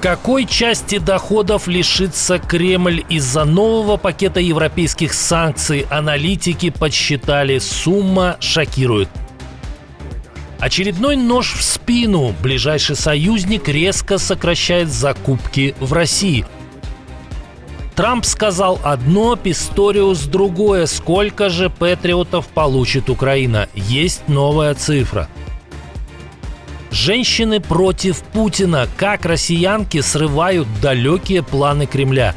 Какой части доходов лишится Кремль из-за нового пакета европейских санкций? Аналитики подсчитали, сумма шокирует. Очередной нож в спину. Ближайший союзник резко сокращает закупки в России. Трамп сказал одно, Писториус другое. Сколько же патриотов получит Украина? Есть новая цифра. Женщины против Путина. Как россиянки срывают далекие планы Кремля.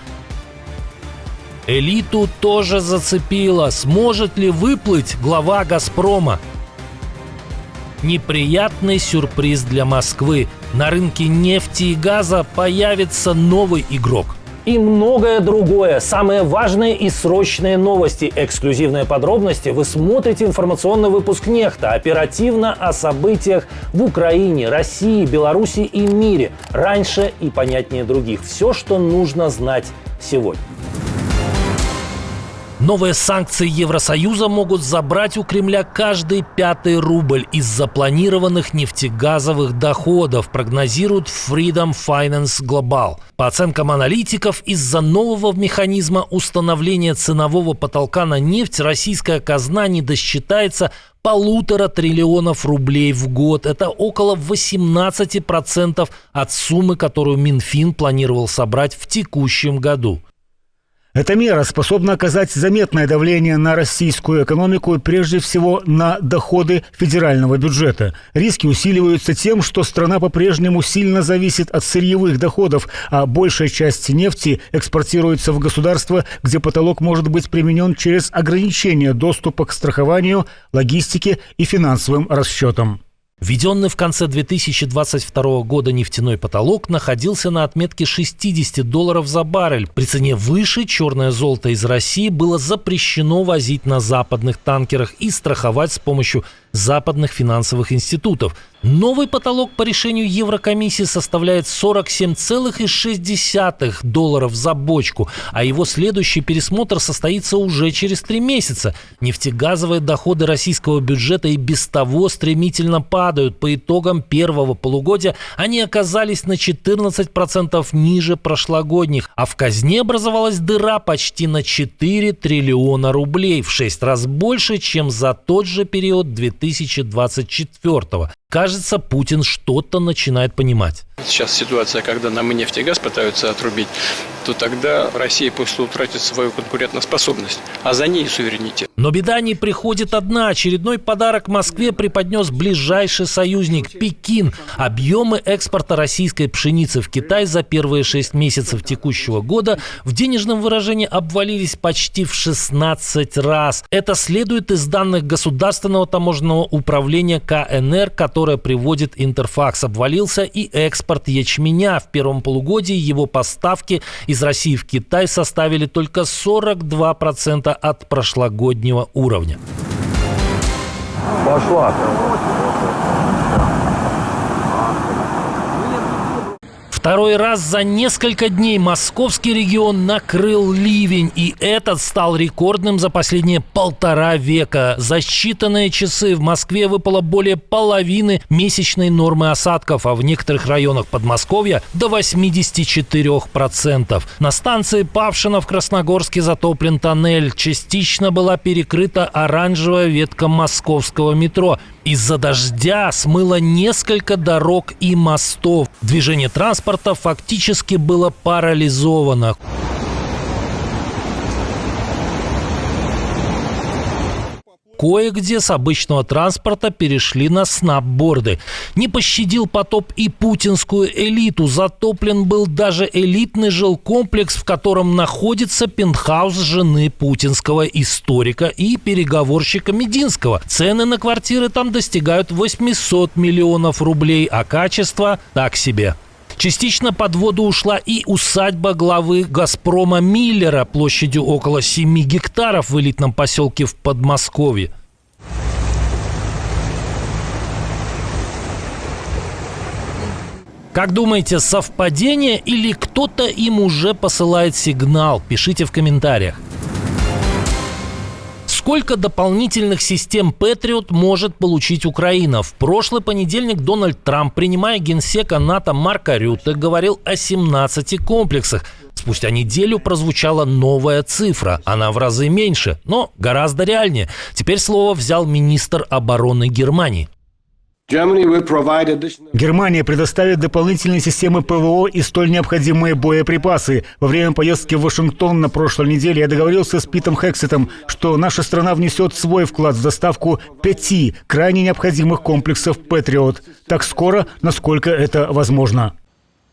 Элиту тоже зацепило. Сможет ли выплыть глава «Газпрома»? Неприятный сюрприз для Москвы. На рынке нефти и газа появится новый игрок. И многое другое. Самые важные и срочные новости. Эксклюзивные подробности. Вы смотрите информационный выпуск «Нехта». Оперативно о событиях в Украине, России, Беларуси и мире. Раньше и понятнее других. Все, что нужно знать сегодня. Новые санкции Евросоюза могут забрать у Кремля каждый 5-й рубль из запланированных нефтегазовых доходов, прогнозирует Freedom Finance Global. По оценкам аналитиков, из-за нового механизма установления ценового потолка на нефть российская казна не досчитается 1,5 триллиона рублей в год. Это около 18% от суммы, которую Минфин планировал собрать в текущем году. Эта мера способна оказать заметное давление на российскую экономику и прежде всего на доходы федерального бюджета. Риски усиливаются тем, что страна по-прежнему сильно зависит от сырьевых доходов, а большая часть нефти экспортируется в государство, где потолок может быть применен через ограничение доступа к страхованию, логистике и финансовым расчетам. Введенный в конце 2022 года нефтяной потолок находился на отметке $60 за баррель. При цене выше черное золото из России было запрещено возить на западных танкерах и страховать с помощью западных финансовых институтов. Новый потолок по решению Еврокомиссии составляет $47,6 за бочку, а его следующий пересмотр состоится уже через 3 месяца. Нефтегазовые доходы российского бюджета и без того стремительно падают. По итогам первого полугодия они оказались на 14% ниже прошлогодних, а в казне образовалась дыра почти на 4 триллиона рублей, в 6 раз больше, чем за тот же период 2024. Кажется, Путин что-то начинает понимать. Сейчас ситуация, когда нам и нефть и газ пытаются отрубить, то тогда Россия просто утратит свою конкурентоспособность, а за ней суверенитет. Но беда не приходит одна. Очередной подарок Москве преподнес ближайший союзник – Пекин. Объемы экспорта российской пшеницы в Китай за первые 6 месяцев текущего года в денежном выражении обвалились почти в 16 раз. Это следует из данных Государственного таможенного управления КНР, которое приводит Интерфакс. Обвалился и экспорт ячменя. В первом полугодии его поставки из России в Китай составили только 42% от прошлогоднего уровня. Пошла. Второй раз за несколько дней московский регион накрыл ливень, и этот стал рекордным за последние 1,5 века. За считанные часы в Москве выпало более половины месячной нормы осадков, а в некоторых районах Подмосковья до 84%. На станции Павшино в Красногорске затоплен тоннель. Частично была перекрыта оранжевая ветка московского метро. Из-за дождя смыло несколько дорог и мостов. Движение транспорта фактически было парализовано. Кое-где с обычного транспорта перешли на снабборды. Не пощадил потоп и путинскую элиту. Затоплен был даже элитный жилкомплекс, в котором находится пентхаус жены путинского историка и переговорщика Мединского. Цены на квартиры там достигают 800 миллионов рублей, а качество так себе. Частично под воду ушла и усадьба главы «Газпрома» Миллера площадью около 7 гектаров в элитном поселке в Подмосковье. Как думаете, совпадение или кто-то им уже посылает сигнал? Пишите в комментариях. Сколько дополнительных систем Патриот может получить Украина? В прошлый понедельник Дональд Трамп, принимая генсека НАТО Марка Рютте, говорил о 17 комплексах. Спустя неделю прозвучала новая цифра. Она в разы меньше, но гораздо реальнее. Теперь слово взял министр обороны Германии. Германия предоставит дополнительные системы ПВО и столь необходимые боеприпасы. Во время поездки в Вашингтон на прошлой неделе я договорился с Питом Хексетом, что наша страна внесет свой вклад в доставку 5 крайне необходимых комплексов «Патриот». Так скоро, насколько это возможно.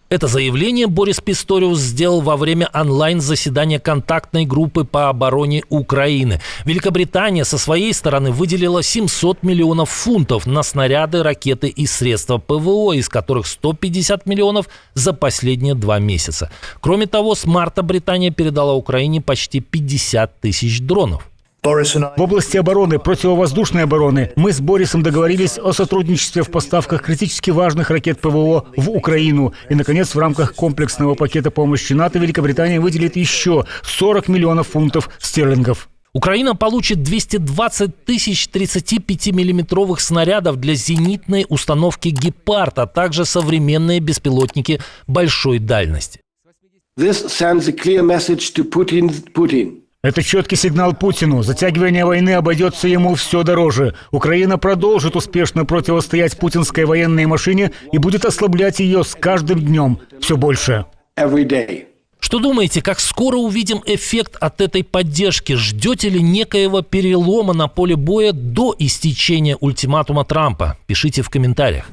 Это заявление Борис Писториус сделал во время онлайн-заседания контактной группы по обороне Украины. Великобритания со своей стороны выделила 700 миллионов фунтов на снаряды, ракеты и средства ПВО, из которых 150 миллионов за последние 2 месяца. Кроме того, с марта Британия передала Украине почти 50 тысяч дронов. В области обороны, противовоздушной обороны, мы с Борисом договорились о сотрудничестве в поставках критически важных ракет ПВО в Украину. И, наконец, в рамках комплексного пакета помощи НАТО Великобритания выделит еще 40 миллионов фунтов стерлингов. Украина получит 220 тысяч 35-миллиметровых снарядов для зенитной установки «Гепард», а также современные беспилотники большой дальности. Это четкий сигнал Путину. Затягивание войны обойдется ему все дороже. Украина продолжит успешно противостоять путинской военной машине и будет ослаблять ее с каждым днем все больше. Что думаете, как скоро увидим эффект от этой поддержки? Ждете ли некоего перелома на поле боя до истечения ультиматума Трампа? Пишите в комментариях.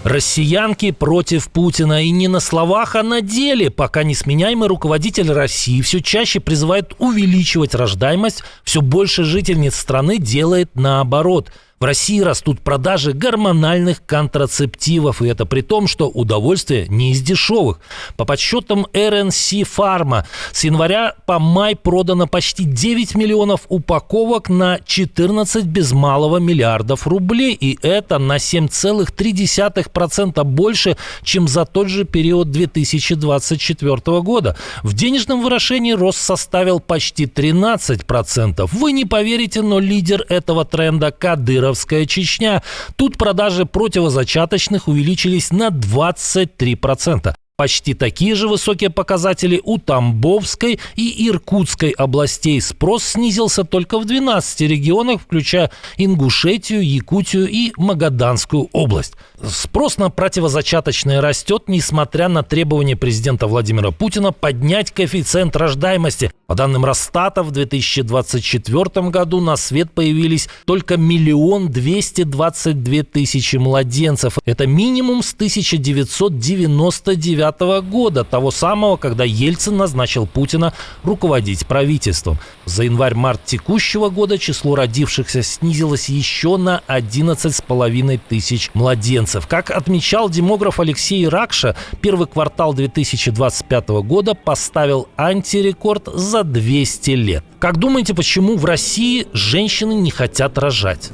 Россиянки против Путина. И не на словах, а на деле. Пока несменяемый руководитель России все чаще призывает увеличивать рождаемость, все больше жительниц страны делает наоборот. В России растут продажи гормональных контрацептивов, и это при том, что удовольствие не из дешевых. По подсчетам RNC Pharma, с января по май продано почти 9 миллионов упаковок на 14 без малого миллиардов рублей, и это на 7,3% больше, чем за тот же период 2024 года. В денежном выражении рост составил почти 13%. Вы не поверите, но лидер этого тренда – Кадыровская Чечня. Тут продажи противозачаточных увеличились на 23%. Почти такие же высокие показатели у Тамбовской и Иркутской областей. Спрос снизился только в 12 регионах, включая Ингушетию, Якутию и Магаданскую область. Спрос на противозачаточные растет, несмотря на требования президента Владимира Путина поднять коэффициент рождаемости. По данным Росстата, в 2024 году на свет появились только 1 222 000 младенцев. Это минимум с 1999 года, того самого, когда Ельцин назначил Путина руководить правительством. За январь-март текущего года число родившихся снизилось еще на 11,5 тысяч младенцев. Как отмечал демограф Алексей Ракша, первый квартал 2025 года поставил антирекорд за 200 лет. Как думаете, почему в России женщины не хотят рожать?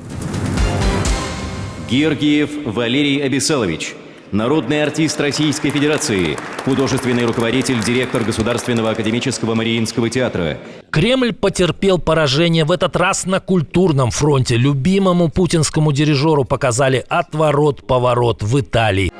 Гергиев Валерий Абисалович. Народный артист Российской Федерации, художественный руководитель, директор Государственного академического Мариинского театра. Кремль потерпел поражение в этот раз на культурном фронте. Любимому путинскому дирижеру показали отворот-поворот в Италии.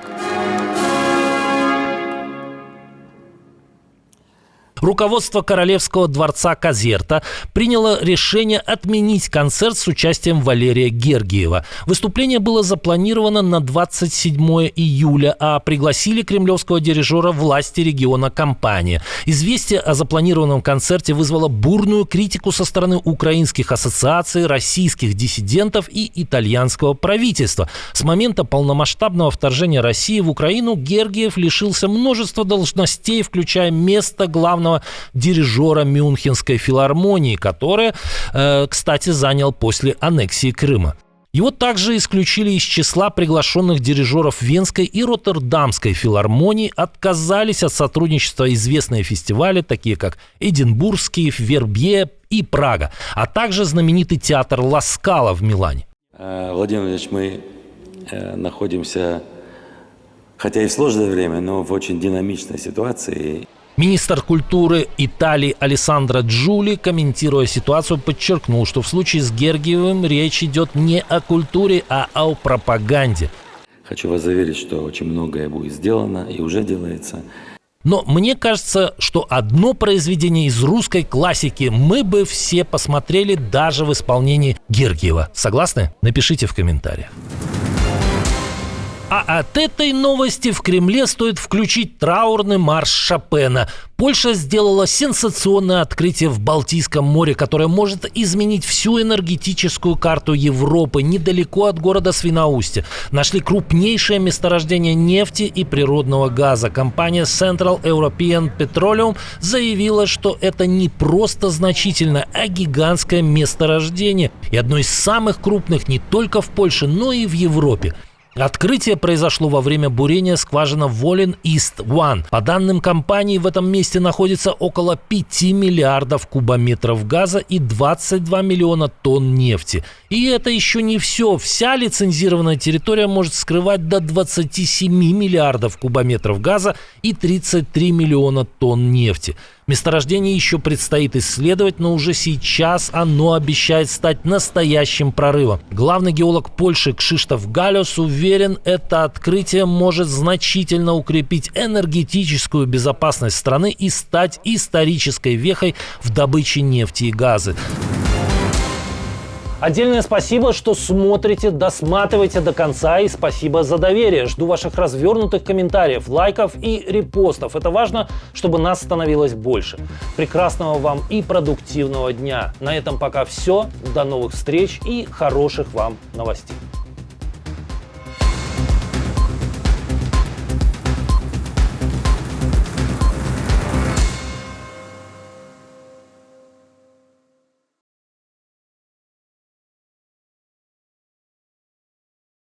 Руководство Королевского дворца Казерта приняло решение отменить концерт с участием Валерия Гергиева. Выступление было запланировано на 27 июля, а пригласили кремлевского дирижера власти региона компания. Известие о запланированном концерте вызвало бурную критику со стороны украинских ассоциаций, российских диссидентов и итальянского правительства. С момента полномасштабного вторжения России в Украину Гергиев лишился множества должностей, включая место главного дирижера Мюнхенской филармонии, которое, кстати, занял после аннексии Крыма. Его также исключили из числа приглашенных дирижеров Венской и Роттердамской филармоний, отказались от сотрудничества известные фестивали, такие как Эдинбургский, Вербье и Прага, а также знаменитый театр Ла Скала в Милане. Владимир Владимирович, мы находимся, хотя и в сложное время, но в очень динамичной ситуации. Министр культуры Италии Алессандро Джули, комментируя ситуацию, подчеркнул, что в случае с Гергиевым речь идет не о культуре, а о пропаганде. Хочу вас заверить, что очень многое будет сделано и уже делается. Но мне кажется, что одно произведение из русской классики мы бы все посмотрели даже в исполнении Гергиева. Согласны? Напишите в комментариях. А от этой новости в Кремле стоит включить траурный марш Шопена. Польша сделала сенсационное открытие в Балтийском море, которое может изменить всю энергетическую карту Европы. Недалеко от города Свиноустье нашли крупнейшее месторождение нефти и природного газа. Компания Central European Petroleum заявила, что это не просто значительное, а гигантское месторождение. И одно из самых крупных не только в Польше, но и в Европе. Открытие произошло во время бурения скважины Волин Ист-1. По данным компании, в этом месте находится около 5 миллиардов кубометров газа и 22 миллиона тонн нефти. И это еще не все. Вся лицензированная территория может скрывать до 27 миллиардов кубометров газа и 33 миллиона тонн нефти. Месторождение еще предстоит исследовать, но уже сейчас оно обещает стать настоящим прорывом. Главный геолог Польши Кшиштоф Галлес уверен, это открытие может значительно укрепить энергетическую безопасность страны и стать исторической вехой в добыче нефти и газа. Отдельное спасибо, что смотрите, досматриваете до конца, и спасибо за доверие. Жду ваших развернутых комментариев, лайков и репостов. Это важно, чтобы нас становилось больше. Прекрасного вам и продуктивного дня. На этом пока все. До новых встреч и хороших вам новостей.